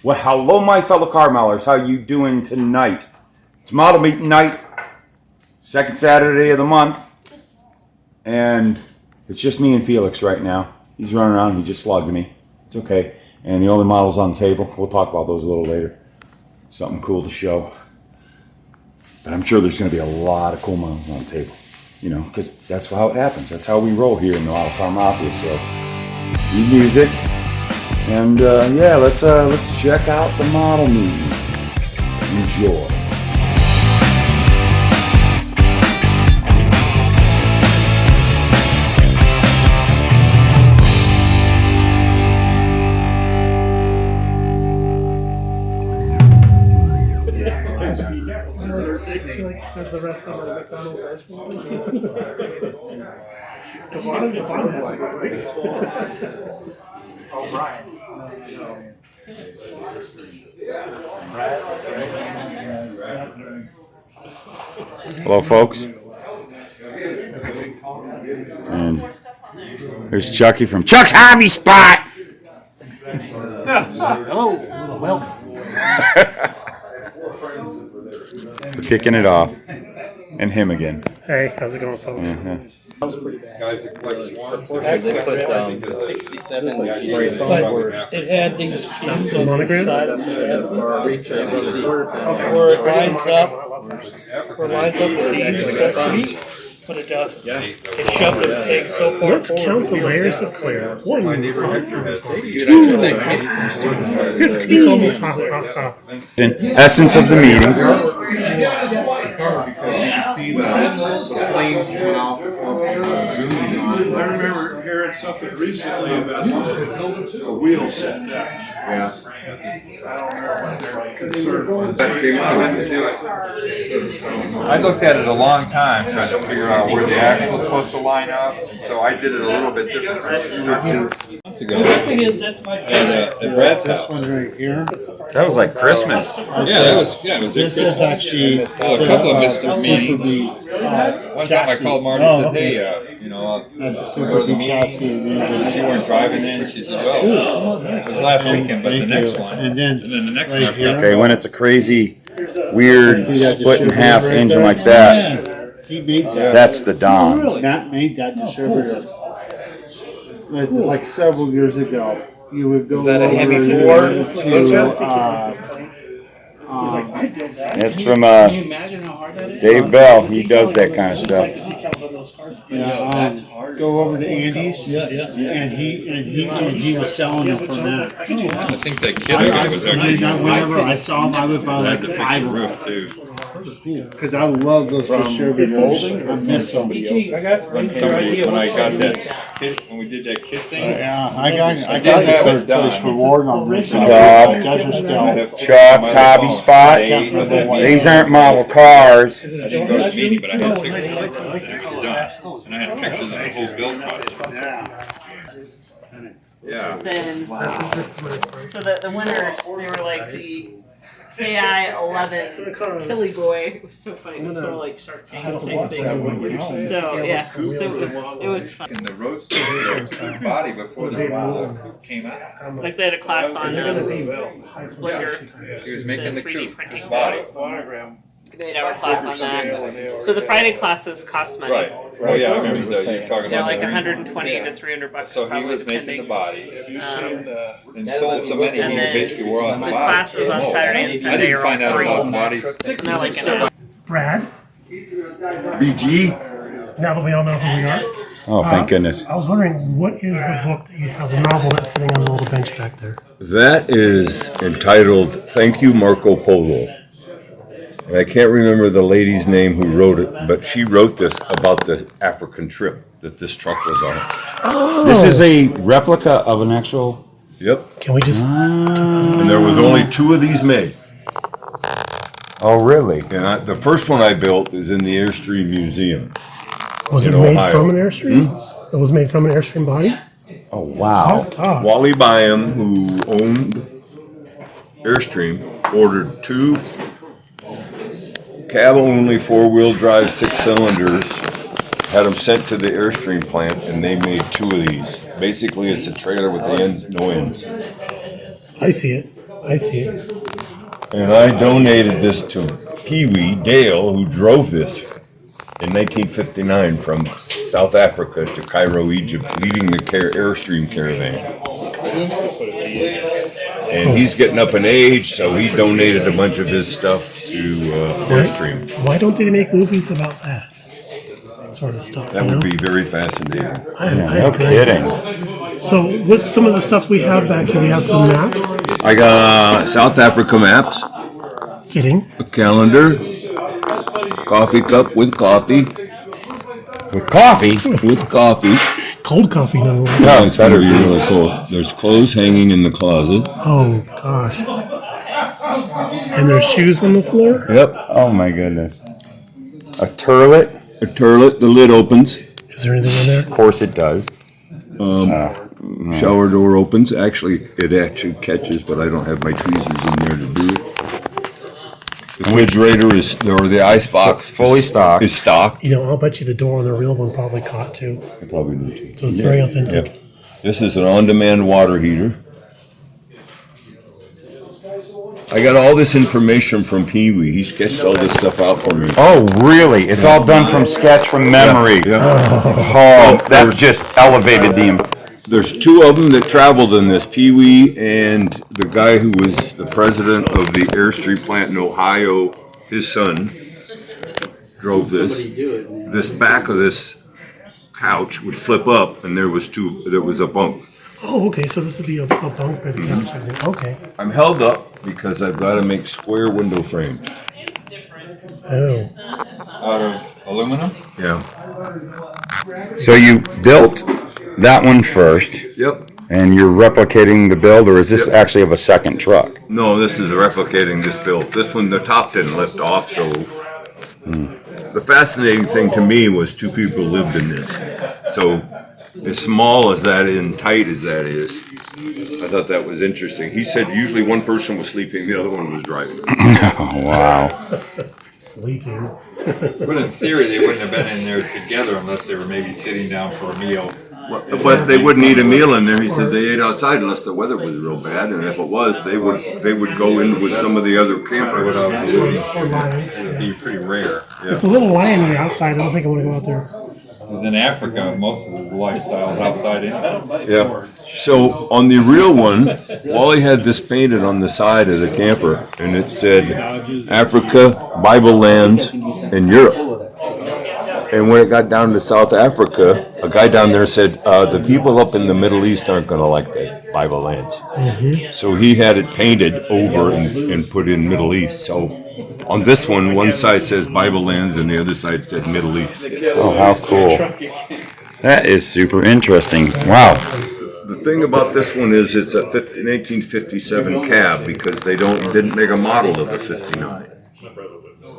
Well, hello, my fellow car mailers. How you doing tonight? It's model meeting night, second Saturday of the month, and it's just me and Felix right now. He's running around. He just slugged me. It's okay. And the only models on the table. We'll talk about those a little later. Something cool to show. But I'm sure there's going to be a lot of cool models on the table. You know, because that's how it happens. That's how we roll here in the Model Car Mafia. So, need music. And yeah, let's check out the model meeting. Enjoy. The rest of the McDonald's ice cream. The bottom has to go right. Oh, Bryan. Hello, folks. And there's Chucky from Chuck's Hobby Spot. Hello, welcome. We're kicking it off. And him again. Hey, how's it going, folks? Uh-huh. That was pretty bad. Actually put 67 But it had these pins on the side of the where it lines up with these especially, but it doesn't. It shoved the pig so far. Let's count the layers of clear. 1, 2, 15. In essence of the meeting. See the flames coming off zooming on. I remember hearing something recently about the wheel set down. Yeah. I don't know what their concern was. I looked at it a long time trying to figure out where the axle is supposed to line up, so I did it a little bit different from the instructions. Months ago, at Brad's house. That was like Christmas. Yeah, it was This is actually a couple of Mr. meetings. One time I called Marty and said, hey, that's a go Super to the B meeting. chassis. If you weren't driving in, she said, well, it was last weekend, but the next one. And then the next right one. here. Okay, when it's a crazy, weird, See that split in distributor half right engine there? like that, Yeah. He made that. that's the Don. Matt made that distributor. It's like several years ago. You would go that a over Hemi to, 4? It's from Can you imagine how hard that is? Dave Bell. He does that kind of stuff. go over to Andy's. And he was selling them from that. I think that kid guy was actually Whenever I saw him, I would buy like had to fix 5 the of them. roof too. Because I love those distributors. I miss somebody else. When I got that kit, when we did that kit thing, Yeah, I got did the have it third done. place reward on this. Chuck. Chuck's Hobby Spot. These aren't model cars. I didn't go to the meeting, but I had pictures of it. It was done. And I had pictures of the whole build process. Yeah. Then, so the winners, they were like the KI-11 Killy Boy. It was so funny. It was sort of like Shark Tank type thing. So yeah, so it was fun. And the roadster the body before the coupe came out. Like they had a class on Blender. She was making the 3D coupe, printing. this body. They had our class on that. So the Friday classes cost money. Right. Oh yeah, I remember you talking They're about like that. $120 to $300 So he probably was making the depending. bodies and sold so many And he then basically wore out the The bodies. classes on Saturday and I Sunday didn't are find all out free. about the bodies. It's not like Brad, BG. now that we all know who we are, Oh, thank goodness. I was wondering, what is the book that you have, the novel that's sitting on the little bench back there? That is entitled Thank You, Marco Polo. And I can't remember the lady's name who wrote it, but she wrote this about the African trip that this truck was on. Oh. This is a replica of an actual. Yep. Can we just... And there was only 2 of these made. Oh, really? And the first one I built is in the Airstream Museum. Was it in made Ohio. from an Airstream? It was made from an Airstream body? Oh, wow. Top. Wally Byam, who owned Airstream, ordered 2 cab-only 4-wheel drive 6-cylinders, had them sent to the Airstream plant, and they made 2 of these. Basically, it's a trailer with the ends, no ends. I see it. I see it. And I donated this to Pee Wee Dale, who drove this in 1959 from South Africa to Cairo, Egypt, leading the Airstream caravan. And he's getting up in age, so he donated a bunch of his stuff to Airstream. Why don't they make movies about that sort of stuff? That would be very fascinating. I No agree. kidding. So, what's some of the stuff we have back here? We have some maps. I got South Africa maps, Fitting. a calendar, coffee cup with coffee. With coffee? With coffee. Cold coffee, nonetheless. No, it's better be really cool. There's clothes hanging in the closet. Oh, gosh. And there's shoes on the floor? Yep. Oh my goodness. A turlet? A turlet, the lid opens. Is there anything in Of there? course it does. Shower door opens. Actually, it actually catches, but I don't have my tweezers in there to do it. The refrigerator or the ice box Fully stocked. is stocked. You know, I'll bet you the door on the real one probably caught too. I probably need to. So it's very authentic. Yep. This is an on-demand water heater. I got all this information from Pee Wee. He sketched all this stuff out for me. Oh, really? It's all done from sketch, from memory. Yeah. Oh, that just elevated the. There's two of them that traveled in this, Pee Wee and the guy who was the president of the Airstream plant in Ohio, his son, drove this. This back of this couch would flip up and there was a bunk. Oh, okay. So this would be a bunk by the couch. I think. Okay. I'm held up because I've got to make square window frames. Oh. Out of aluminum? Yeah. So you built that one first, Yep. and you're replicating the build, or is this actually of a second truck? No, this is replicating this build. This one, the top didn't lift off, so. The fascinating thing to me was two people lived in this. So, as small as that and tight as that is, I thought that was interesting. He said usually one person was sleeping, the other one was driving. Oh, wow. Sleeping. But in theory, they wouldn't have been in there together unless they were maybe sitting down for a meal. But they wouldn't eat a meal in there. He said they ate outside unless the weather was real bad, and if it was, they would go in with some of the other campers. Or lions. It'd be pretty rare. It's a little lion on the outside. I don't think I want to go out there. Because in Africa, most of the lifestyle is outside in. Yeah. So on the real one, Wally had this painted on the side of the camper, and it said Africa, Bible lands, and Europe. And when it got down to South Africa, a guy down there said, the people up in the Middle East aren't going to like that, Bible lands. Mm-hmm. So he had it painted over and put in Middle East. So on this one side says Bible lands and the other side said Middle East. Oh, how cool. That is super interesting. Wow. The thing about this one is it's a 1957 cab because they didn't make a model of the 59.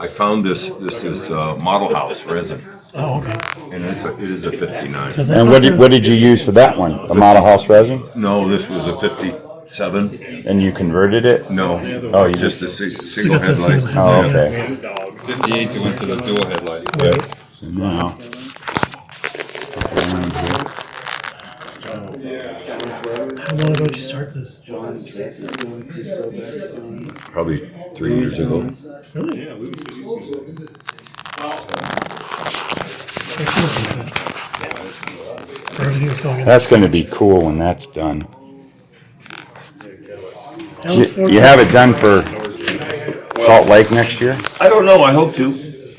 I found this is Model House resin. Oh, okay. And it is a 59. And what did you use for that one? The Model House resin? No, this was a 57. And you converted it? No. Oh, you just a single got the headlight. single Oh, okay. 58, they went to the dual headlight. Yeah. So now. How long ago did you start this? Probably 3 years ago. Really? Everything's going in. That's going to be cool when that's done. I look forward You to- have it done for Salt Lake next year? I don't know, I hope to.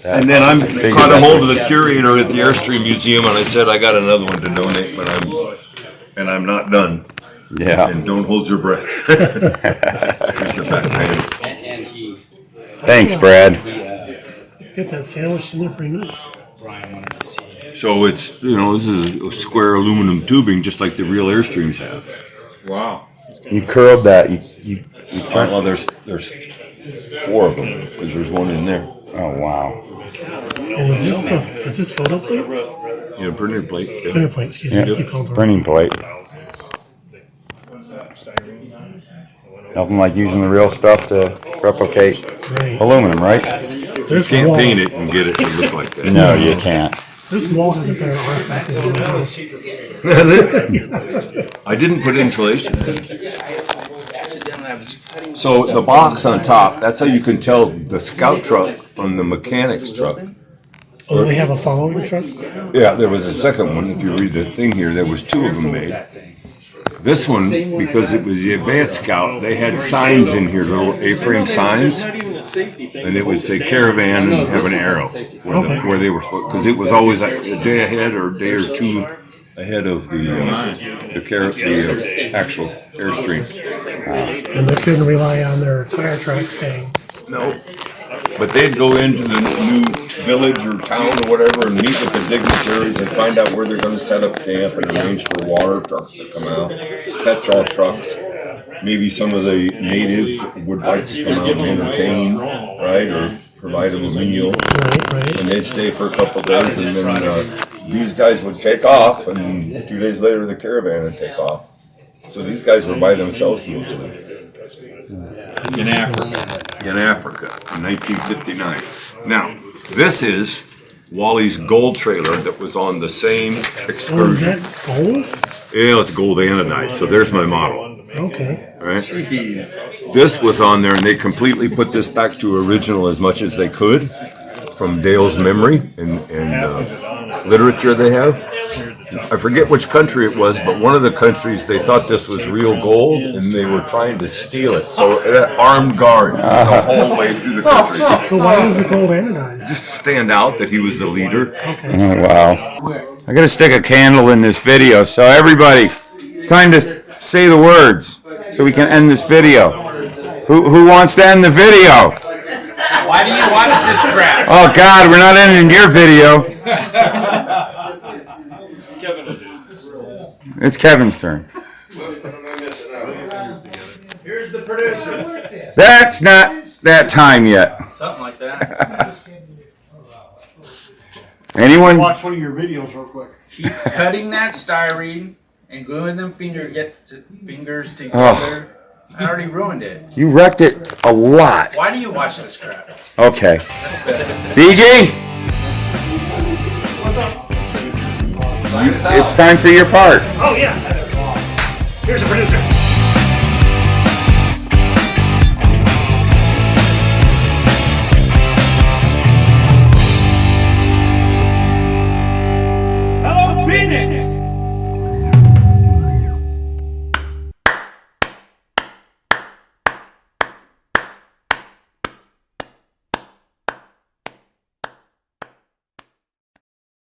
And then I'm caught a hold of the curator at the Airstream Museum and I said I got another one to donate, but I'm not done. Yeah. And don't hold your breath. Get back to him. And he, Thanks, Brad. Get that sandwich in there pretty nice. Bryan wanted to see. So it's, this is a square aluminum tubing just like the real Airstreams have. Wow. You curled that. You Well, there's 4 of them because there's one in there. Oh, wow. And is this photo plate? Yeah, printer plate. Yeah. Printer plate, excuse me. Yeah. Keep calling for it. Printing plate. Nothing like using the real stuff to replicate Right. aluminum, right? This Can't wall, paint it and get it to look like that. No, you can't. this wall has a better artifact than the house. That's it. I didn't put insulation in. So the box on top, that's how you can tell the scout truck from the mechanic's truck. Oh, they have a following truck? Yeah, there was a second one. If you read the thing here, there was 2 of them made. This one, because it was the Advanced Scout, they had signs in here, little A-frame signs, and it would say caravan and have an arrow where they were supposed, because it was always like a day ahead or a day or 2 ahead of the actual airstream. And they couldn't rely on their tire track staying. No. But they'd go into the new village or town or whatever and meet with the dignitaries and find out where they're going to set up camp and arrange for water trucks to come out, petrol trucks. Maybe some of the natives would like to come out and entertain, right, or provide them a meal. Right. And they'd stay for a couple of days, and then these guys would take off, and 2 days later the caravan would take off. So these guys were by themselves mostly. In Africa. In Africa, in 1959. Now, this is Wally's gold trailer that was on the same Oh, is excursion. that gold? Yeah, it's gold anodized, so there's my model. Okay. Right? This was on there, and they completely put this back to original as much as they could from Dale's memory and literature they have. I forget which country it was, but one of the countries, they thought this was real gold, and they were trying to steal it. So it had armed guards the whole way through the country. So why was the gold anodized? Just to stand out that he was the leader. Oh, wow. I gotta stick a candle in this video, so everybody, it's time to say the words so we can end this video. Who wants to end the video? Why do you watch this crap? Oh God, we're not ending your video. It's Kevin's turn. Here's the producer. That's not that time yet. Something like that. Anyone? Watch one of your videos real quick. Keep cutting that styrene and gluing them fingers together. I already ruined it. You wrecked it a lot. Why do you watch this crap? Okay. BG? It's time for your part. Oh, yeah. Here's the producer.